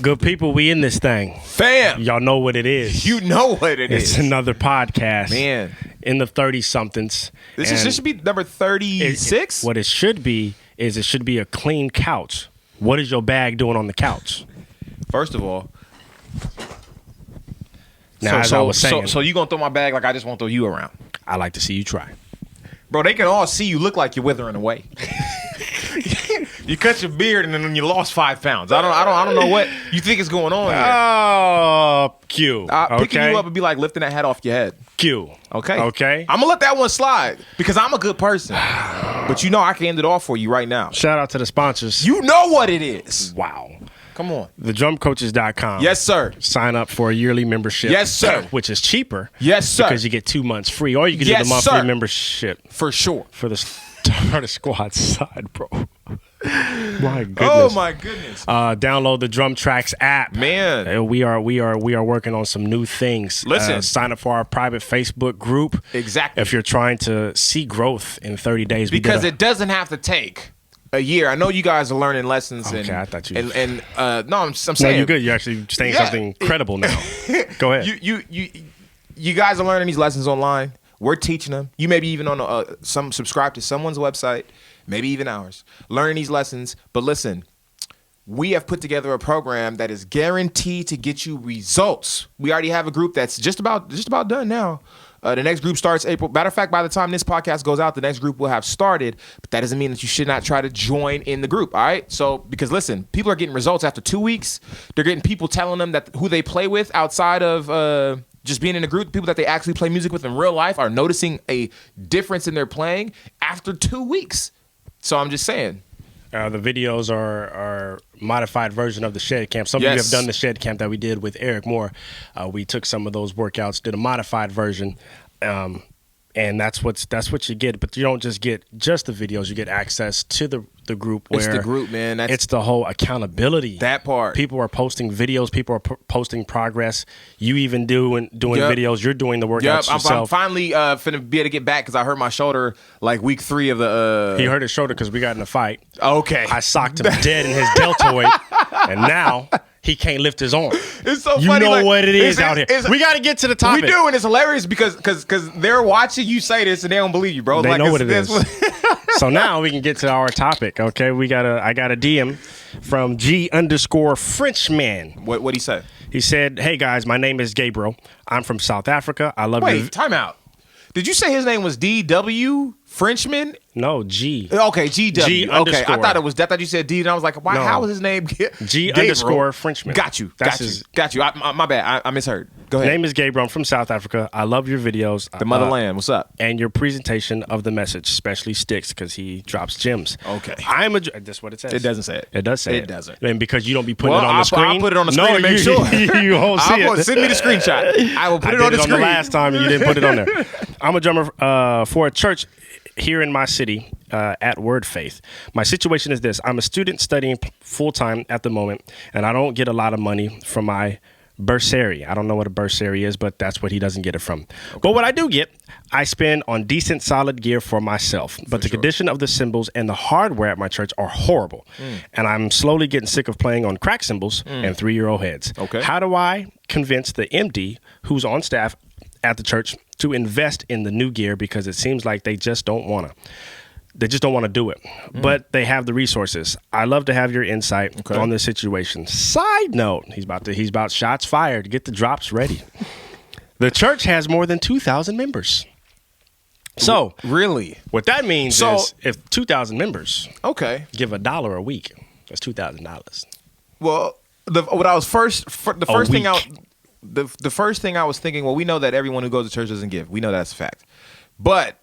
Good people, we in this thing. Fam. Y'all know what it is. You know what it is. It's another podcast. Man. In the 30-somethings. This should be number 36? What it should be is it should be a clean couch. What is your bag doing on the couch? First of all. Now, as I was saying. So you going to throw my bag like I just want to throw you around? I like to see you try. Bro, they can all see you look like you're withering away. You cut your beard and then you lost 5 pounds. I don't know what you think is going on here. Oh, Q. Picking you up and be like lifting that hat off your head. Q. Okay. I'm gonna let that one slide because I'm a good person. But you know I can end it off for you right now. Shout out to the sponsors. You know what it is. Wow. Come on. TheDrumCoaches.com. Yes, sir. Sign up for a yearly membership. Yes, sir. Which is cheaper. Yes, sir. Because you get 2 months free. Or you can do the monthly membership. For sure. For the Starter Squad side, bro. My goodness. Oh my goodness. Download the Drum Tracks app. Man. We are working on some new things. Listen. Sign up for our private Facebook group. Exactly. If you're trying to see growth in 30 days. Because it doesn't have to take a year. I know you guys are learning lessons. Okay, I thought you. No, I'm saying. No, you're good. You're actually saying something credible now. Go ahead. You guys are learning these lessons online. We're teaching them. You may be even on subscribe to someone's website, maybe even ours, learning these lessons. But listen, we have put together a program that is guaranteed to get you results. We already have a group that's just about done now. The next group starts April. Matter of fact, by the time this podcast goes out, the next group will have started. But that doesn't mean that you should not try to join in the group. All right. So because listen, people are getting results after 2 weeks. They're getting people telling them that who they play with outside of just being in a group, people that they actually play music with in real life are noticing a difference in their playing after 2 weeks. So I'm just saying. The videos are modified version of the shed camp. Some of you have done the shed camp that we did with Eric Moore. We took some of those workouts, did a modified version, and that's what you get. But you don't just get just the videos. You get access to the group. Where it's the group, man. It's the whole accountability. That part. People are posting videos. People are posting progress. You even doing videos. You're doing the workouts yourself. I'm finally finna be able to get back because I hurt my shoulder like week 3 of the. He hurt his shoulder because we got in a fight. Okay. I socked him dead in his deltoid, and now he can't lift his arm. It's so you funny. You know what it is out here. We got to get to the topic. We do, and it's hilarious because they're watching you say this and they don't believe you, bro. They like, know what it is. So now we can get to our topic. Okay, I got a DM from G_Frenchman. What'd he say? He said, "Hey guys, my name is Gabriel. I'm from South Africa. I love you." Wait, time out. Did you say his name was DW Frenchman? No, G. Okay, GW. G okay, underscore. I thought you said D, and I was like, why? No. How was his name? G_Frenchman. Got you. My bad. I misheard. Go ahead. Name is Gabriel. I'm from South Africa. I love your videos. The motherland. What's up? And your presentation of the message, especially Sticks, because he drops gems. Okay. That's what it says. It doesn't say it. It does say it. It doesn't. And because you don't be putting it on the screen. I'll put it on the screen to make sure. You won't see it. Send me the screenshot. I will put it on the screen. The last time you didn't put it on there. I'm a drummer for a church here in my city at Word Faith. My situation is this. I'm a student studying full-time at the moment, and I don't get a lot of money from my bursary. I don't know what a bursary is, but that's what he doesn't get it from. Okay. But what I do get, I spend on decent, solid gear for myself. But the condition of the cymbals and the hardware at my church are horrible. And I'm slowly getting sick of playing on crack cymbals and 3-year-old heads. Okay. How do I convince the MD who's on staff at the church to invest in the new gear, because it seems like they just don't want to. They just don't want to do it, but they have the resources. I love to have your insight on this situation. Side note, he's about shots fired. Get the drops ready. The church has more than 2,000 members. So really, what that means is if 2,000 members, give $1 a week, that's $2,000. Well, the first thing I was thinking, well, we know that everyone who goes to church doesn't give. We know that's a fact. But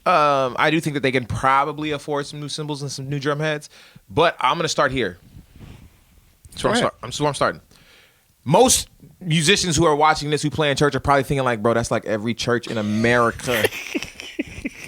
I do think that they can probably afford some new cymbals and some new drum heads. But I'm going to start here. I'm starting. Most musicians who are watching this who play in church are probably thinking like, bro, that's like every church in America.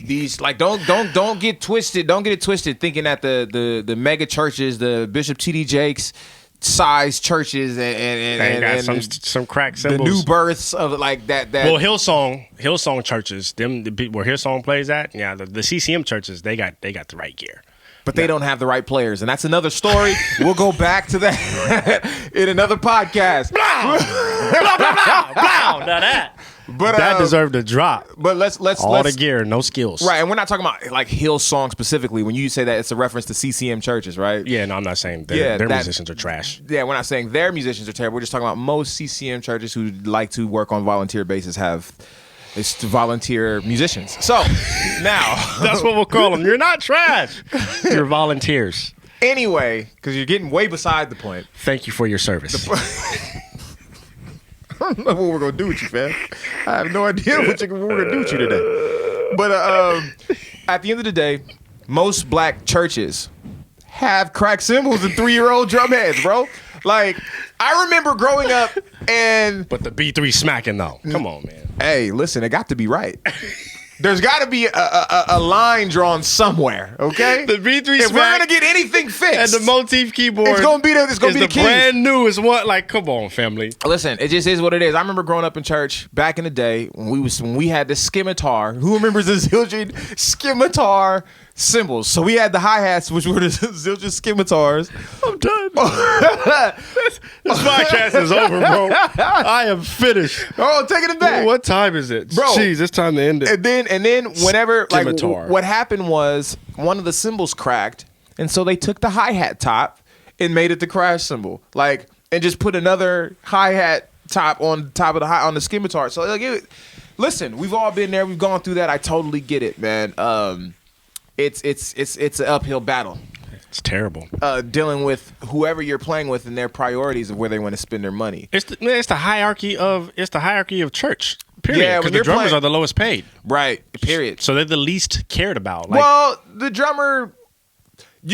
These like don't get twisted. Don't get it twisted thinking that the mega churches, the Bishop T.D. Jakes size churches and some crack cymbals. The new births of like that. Well, Hillsong churches, where Hillsong plays at, the CCM churches, they got the right gear. but they don't have the right players, and that's another story. We'll go back to that in another podcast. Blah, blah, blah, blah. Now that. But that deserved a drop. But let's all the gear, no skills. Right, and we're not talking about like Hillsong specifically. When you say that, it's a reference to CCM churches, right? Yeah, no, I'm not saying their musicians are trash. Yeah, we're not saying their musicians are terrible. We're just talking about most CCM churches who like to work on volunteer basis have it's volunteer musicians. So now that's what we'll call them. You're not trash. You're volunteers. Anyway, because you're getting way beside the point. Thank you for your service. I don't know what we're gonna do with you, fam. I have no idea what we're gonna do with you today. But at the end of the day, most black churches have cracked cymbals and 3-year-old drum heads, bro. Like, I remember growing up and... But the B3 smacking, though. Come on, man. Hey, listen, it got to be right. There's got to be a line drawn somewhere, okay? The B3 if we're going to get anything fixed... And the motif keyboard... It's going to be the keys. Brand new is what? Like, come on, family. Listen, it just is what it is. I remember growing up in church back in the day when we had the scimitar. Who remembers the Zildjian scimitar cymbals? So we had the hi-hats, which were the Zildjian scimitars. I'm done. This podcast is over, bro. I am finished. Oh, taking it back. What time is it? Bro. Jeez, it's time to end it. And then whenever, like, Scimitar. what happened was one of the cymbals cracked, and so they took the hi-hat top and made it the crash cymbal. Like, and just put another hi-hat top on top of on the scimitar. So, like, listen, we've all been there. We've gone through that. I totally get it, man. It's an uphill battle. It's terrible. Dealing with whoever you're playing with and their priorities of where they want to spend their money. It's the hierarchy of church. Period. Yeah, because the drummers are the lowest paid. Right. Period. So they're the least cared about. Like, well, the drummer,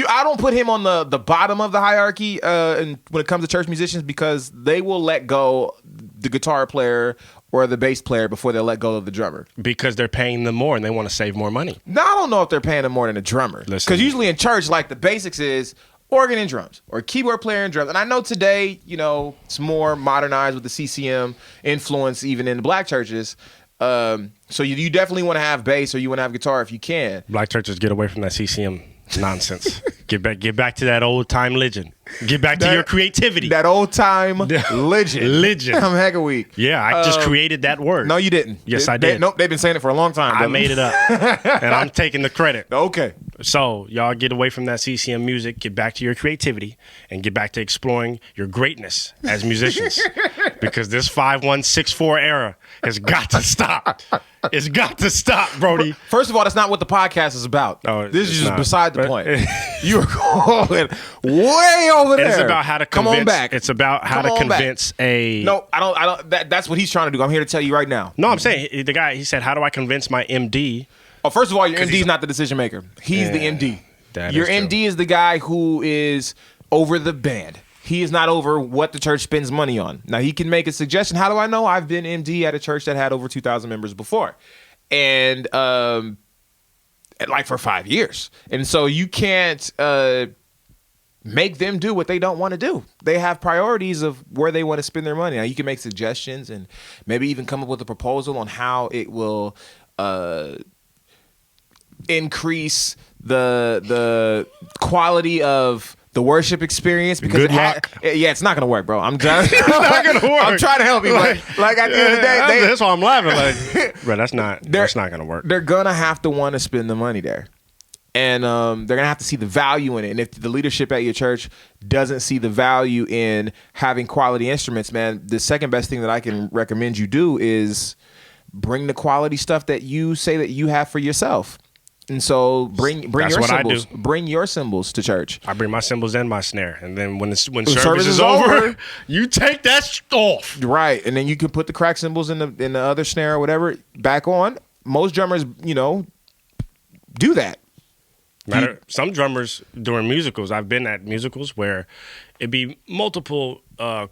I don't put him on the bottom of the hierarchy and when it comes to church musicians, because they will let go the guitar player or the bass player before they let go of the drummer. Because they're paying them more and they want to save more money. Now, I don't know if they're paying them more than a drummer. Because usually in church, like, the basics is organ and drums or keyboard player and drums. And I know today, it's more modernized with the CCM influence even in the black churches. So you definitely want to have bass or you want to have guitar if you can. Black churches, get away from that CCM nonsense. Get back to that old time legend. Get back to your creativity. That old time legend. I'm hecka weak. Yeah, I just created that word. No, you didn't. Yes, I did. Nope, they've been saying it for a long time. I made it up, and I'm taking the credit. Okay. So y'all get away from that CCM music, get back to your creativity, and get back to exploring your greatness as musicians. Because this 5164 era has got to stop. It's got to stop, Brody. First of all, that's not what the podcast is about. No, this is just beside the point. You are going way over there. It's about how to convince. Come on back. It's about how to convince a. No, I don't. That's what he's trying to do. I'm here to tell you right now. No, I'm saying the guy. He said, "How do I convince my MD?" Oh, first of all, your MD is not the decision maker. He's the MD. Your MD is the guy who is over the band. He is not over what the church spends money on. Now, he can make a suggestion. How do I know? I've been MD at a church that had over 2,000 members before. And like for 5 years. And so you can't make them do what they don't want to do. They have priorities of where they want to spend their money. Now, you can make suggestions and maybe even come up with a proposal on how it will increase the quality of the worship experience, because it's not gonna work, bro. I'm trying. It's not gonna work. I'm trying to help you, but like at the end of the day, that's why I'm laughing. Like, bro, that's not gonna work. They're gonna have to want to spend the money there, and they're gonna have to see the value in it. And if the leadership at your church doesn't see the value in having quality instruments, man, the second best thing that I can recommend you do is bring the quality stuff that you say that you have for yourself. And so bring your cymbals. Bring your cymbals to church. I bring my cymbals and my snare, and then when service is over, you take that off. Right, and then you can put the crack cymbals in the other snare or whatever back on. Most drummers, do that. Some drummers during musicals. I've been at musicals where it'd be multiple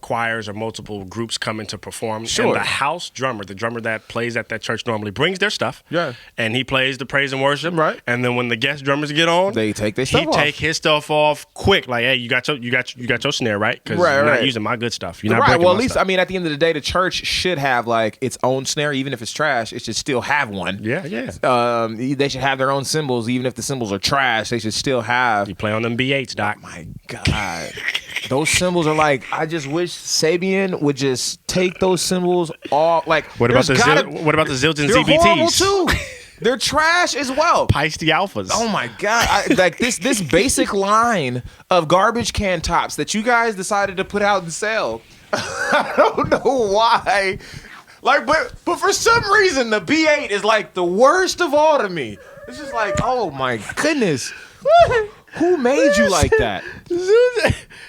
choirs or multiple groups coming to perform. Sure. And the house drummer, the drummer that plays at that church normally, brings their stuff. Yeah. And he plays the praise and worship. Right. And then when the guest drummers get on, They take their stuff off. He take his stuff off quick. Like, hey, you got your snare, right? Because Right, you're right. not using my good stuff. You're not Right. breaking Well, at my least stuff. I mean, at the end of the day, the church should have like its own snare, even if it's trash. It should still have one. Yeah, yeah. They should have their own cymbals, even if the cymbals are trash. They should still have. You play on them B8s, Doc. My God, those cymbals are like. I just wish Sabian would just take those cymbals off. Like, What about the there's gotta- what about the Zildjian They're ZBTs? horrible too. They're trash as well. Peisty Alphas. Oh my God! Like this basic line of garbage can tops that you guys decided to put out and sell. I don't know why. Like, but for some reason the B8 is like the worst of all to me. It's just like, oh my goodness, who made you like that?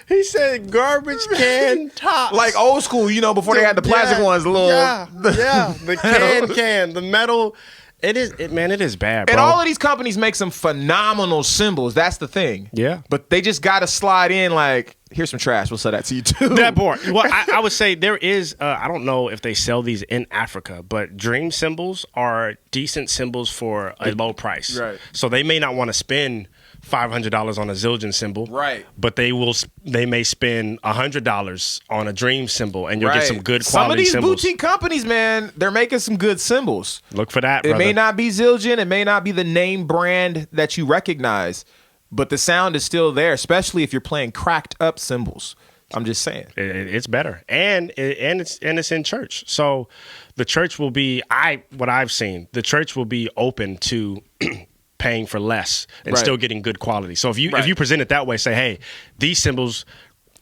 He said garbage can tops. Like old school, you know, before they had the plastic ones, the little. Yeah, the can, the metal. It is bad, bro. And all of these companies make some phenomenal cymbals. That's the thing. Yeah. But they just got to slide in like, here's some trash. We'll sell that to you too. That board. Well, I would say there is. I don't know if they sell these in Africa, but dream cymbals are decent cymbals for a low price. Right. So they may not want to spend $500 on a Zildjian cymbal. Right. But they may spend $100 on a dream cymbal, and you'll get some good quality Some of these cymbals. boutique companies, man, they're making some good cymbals. Look for that, It brother. may not be Zildjian. It may not be the name brand that you recognize, but the sound is still there, especially if you're playing cracked up cymbals. I'm just saying. It's better, and it's in church. So the church will be what I've seen. The church will be open to paying for less and Right. still getting good quality. So if you present it that way, say, hey, these cymbals.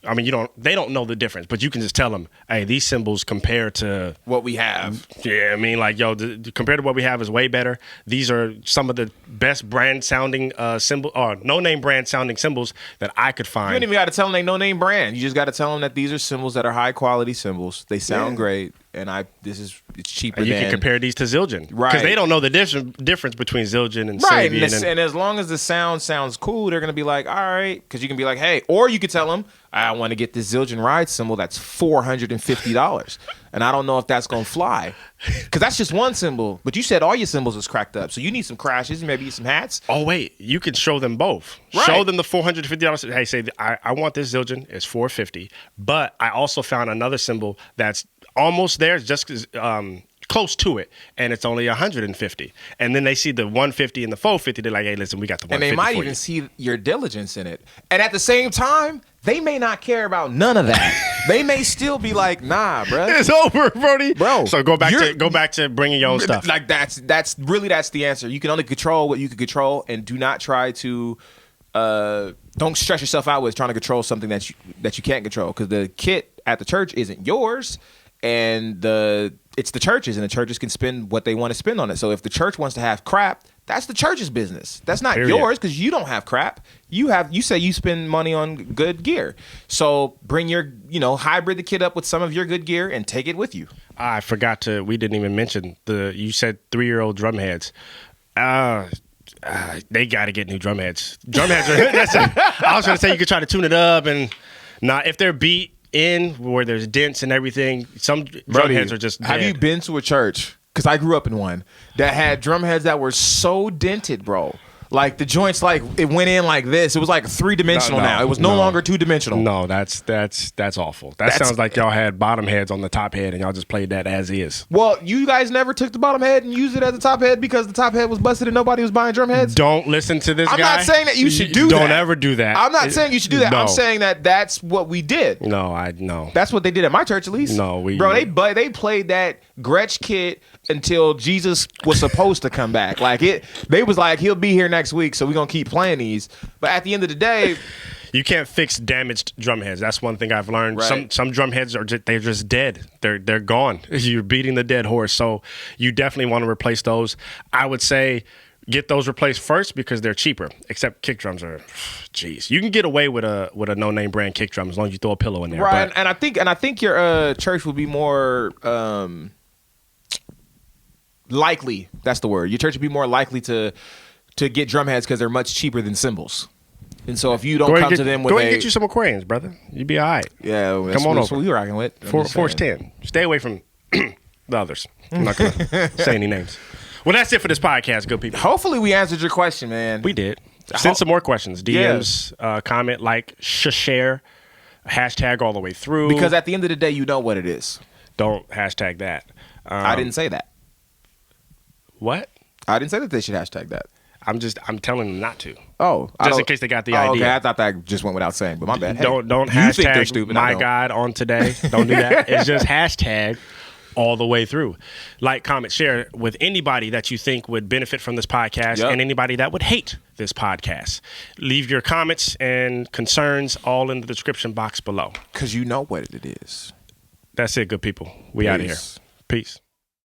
I mean, they don't know the difference, but you can just tell them, hey, these cymbals compared to What we have. Yeah, I mean, like, yo, compared to what we have is way better. These are some of the best brand sounding cymbal or no name brand sounding cymbals that I could You find. don't even got to tell them they no name brand. You just got to tell them that these are cymbals that are high quality cymbals. They sound great, and it's cheaper. And you than, can compare these to Zildjian, Right. Because they don't know the difference between Zildjian and right. Sabian. And as long as the sound sounds cool, they're gonna be like, all right, because you can be like, hey, or you could tell them, I want to get this Zildjian ride cymbal that's $450, and I don't know if that's gonna fly, because that's just one cymbal. But you said all your cymbals is cracked up, so you need some crashes, maybe some hats. Oh wait, you can show them both. Right. Show them the $450. Hey, say I want this Zildjian. It's $450, but I also found another cymbal that's almost there, just close to it, and it's only $150. And then they see the $150 and the $450. They're like, hey, listen, we got the $150. And they might for even you. see your diligence in it. And at the same time, they may not care about none of that. They may still be like, nah, bro. It's over, Brody. Bro, So go back to bringing your own stuff. Like that's the answer. You can only control what you can control, and do not try to don't stress yourself out with trying to control something that you can't control, because the kit at the church isn't yours, and it's the churches, and the churches can spend what they want to spend on it. So if the church wants to have crap, that's the church's business. That's not Period. yours, because you don't have crap. You say you spend money on good gear. So bring your, hybrid the kit up with some of your good gear and take it with you. I forgot we didn't even mention you said 3-year-old drum heads. They got to get new drum heads. Drum heads I was going to say you could try to tune it up, and if they're beat in where there's dents and everything, some drum heads are just dead. Have you been to a church? Because I grew up in one that had drum heads that were so dented, bro. Like the joints, like it went in like this. It was like 3-dimensional now. It was no longer 2-dimensional. No, that's awful. That sounds like y'all had bottom heads on the top head and y'all just played that as is. Well, you guys never took the bottom head and used it as the top head because the top head was busted and nobody was buying drum heads? Don't listen to this guy. I'm not saying that you should do that. Don't ever do that. I'm not saying you should do that. No. I'm saying that that's what we did. No. That's what they did at my church, at least. No, they played that Gretsch kit until Jesus was supposed to come back. They was like, he'll be here next week, so we're gonna keep playing these. But at the end of the day, you can't fix damaged drum heads. That's one thing I've learned. Right. Some drum heads they're just dead. They're gone. You're beating the dead horse. So you definitely want to replace those. I would say get those replaced first because they're cheaper. Except kick drums are, jeez. You can get away with a no name brand kick drum as long as you throw a pillow in there. right? But And I think your church will be more likely. That's the word. Your church would be more likely to get drum heads because they're much cheaper than cymbals. And so if you don't come to them with go ahead and get you some Aquarians, brother. You'd be all right. Yeah, come on that's over. what we rocking with. Force 10. Stay away from the others. I'm not going to say any names. Well, that's it for this podcast, good people. Hopefully we answered your question, man. We did. Send some more questions. DMs, comment, like, share, hashtag all the way through. Because at the end of the day, you know what it is. Don't hashtag that. I didn't say that. What? I didn't say that they should hashtag that. I'm telling them not to. Oh, just in case they got the idea. Okay, I thought that just went without saying, but my bad. Hey, don't you hashtag think they're stupid, my God on today. Don't do that. It's just hashtag all the way through. Like, comment, share with anybody that you think would benefit from this podcast and anybody that would hate this podcast. Leave your comments and concerns all in the description box below. Because you know what it is. That's it, good people. We out of here. Peace.